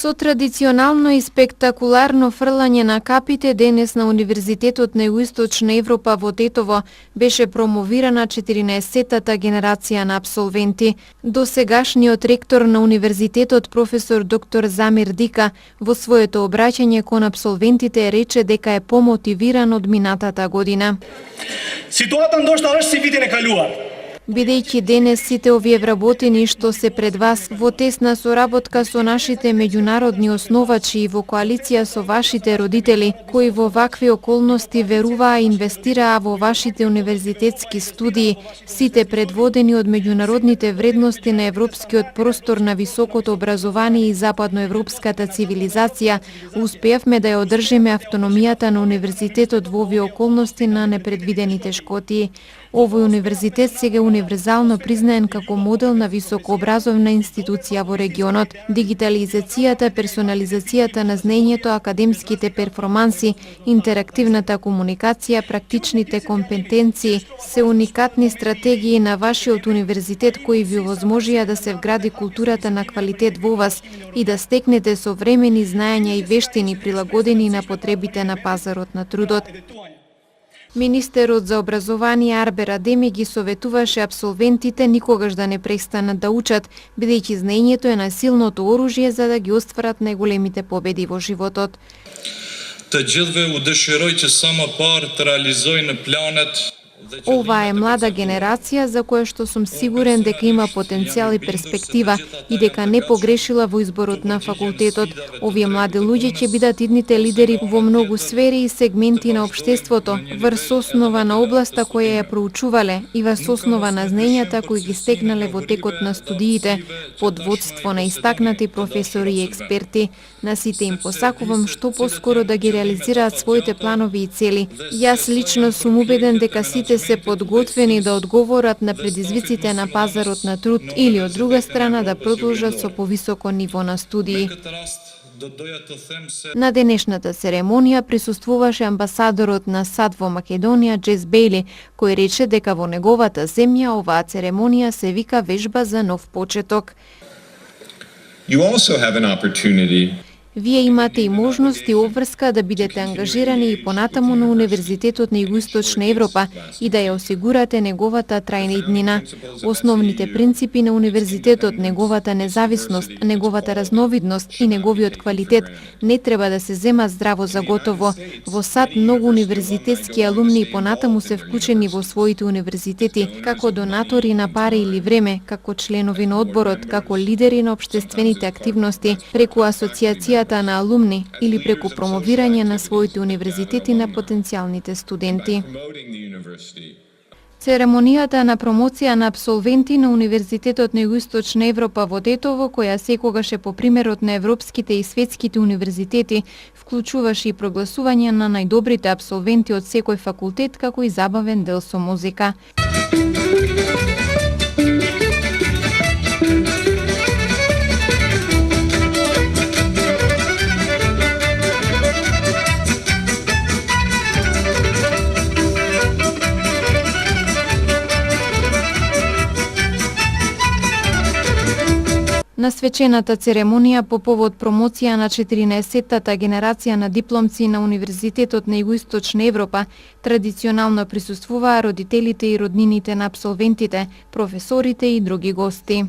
Со традиционално и спектакуларно фрлање на капите денес на Универзитетот на Југоисточна Европа во Тетово беше промовирана 14-тата генерација на апсолвенти. Досегашниот ректор на универзитетот професор доктор Замир Дика во своето обраќање кон апсолвентите рече дека е помотивиран од минатата година. Ситуата нешто веќе се види некалуар. Бидејќи денес сите овие вработени што се пред вас во тесна соработка со нашите меѓународни основачи и во коалиција со вашите родители, кои во вакви околности веруваа и инвестираа во вашите универзитетски студии, сите предводени од меѓународните вредности на европскиот простор на високото образование и западноевропската цивилизација, успеавме да ја одржиме автономијата на универзитетот во овие околности на непредвидените шкотии. Овој универзитет сега е универзално признаен како модел на високообразовна институција во регионот. Дигитализацијата, персонализацијата на знаењето, академските перформанси, интерактивната комуникација, практичните компетенции се уникатни стратегии на вашиот универзитет кои ви овозможија да се вгради културата на квалитет во вас и да стекнете современи знаења и вештини прилагодени на потребите на пазарот на трудот. Министерот за образование Арбер Адеми ги советуваше апсолвентите никогаш да не престанат да учат, бидејќи знаењето е насилното оружје за да ги остварат најголемите победи во животот. Të gjithëve u dëshiroj që sa më parë të realizojnë planet. Ова е млада генерација за која што сум сигурен дека има потенцијал и перспектива и дека не погрешила во изборот на факултетот. Овие млади луѓе ќе бидат идните лидери во многу сфери и сегменти на општеството, врз основа на областа која ја проучувале и врз основа на знаењата кои ги стекнале во текот на студиите, под водство на истакнати професори и експерти. На сите им посакувам што поскоро да ги реализираат своите планови и цели. Јас лично сум убеден дека сите се подготвени да одговорат на предизвиците на пазарот на труд или од друга страна да продолжат со повисоко ниво на студии. На денешната церемонија присуствуваше амбасадорот на САД во Македонија Джес Бејли, кој рече дека во неговата земја оваа церемонија се вика вежба за нов почеток. You also have an opportunity. Вие имате и можност и обврска да бидете ангажирани и понатаму на Универзитетот на Југоисточна Европа и да ја осигурате неговата трајна иднина. Основните принципи на универзитетот, неговата независност, неговата разновидност и неговиот квалитет не треба да се земат здраво за готово. Во САД многу универзитетски алумни понатаму се вклучени во своите универзитети, како донатори на пари или време, како членови на одборот, како лидери на општествените активности, преку асоцијација на алумни или преку промовирање на своите универзитети на потенцијалните студенти. Церемонијата на промоција на апсолвенти на Универзитетот на Југоисточна Европа во Тетово, која секогаш е по примерот на европските и светските универзитети, вклучуваше и прогласување на најдобрите апсолвенти од секој факултет, како и забавен дел со музика. На свечената церемонија по повод промоција на 14-тата генерација на дипломци на Универзитетот на Југоисточна Европа традиционално присуствуваа родителите и роднините на апсолвентите, професорите и други гости.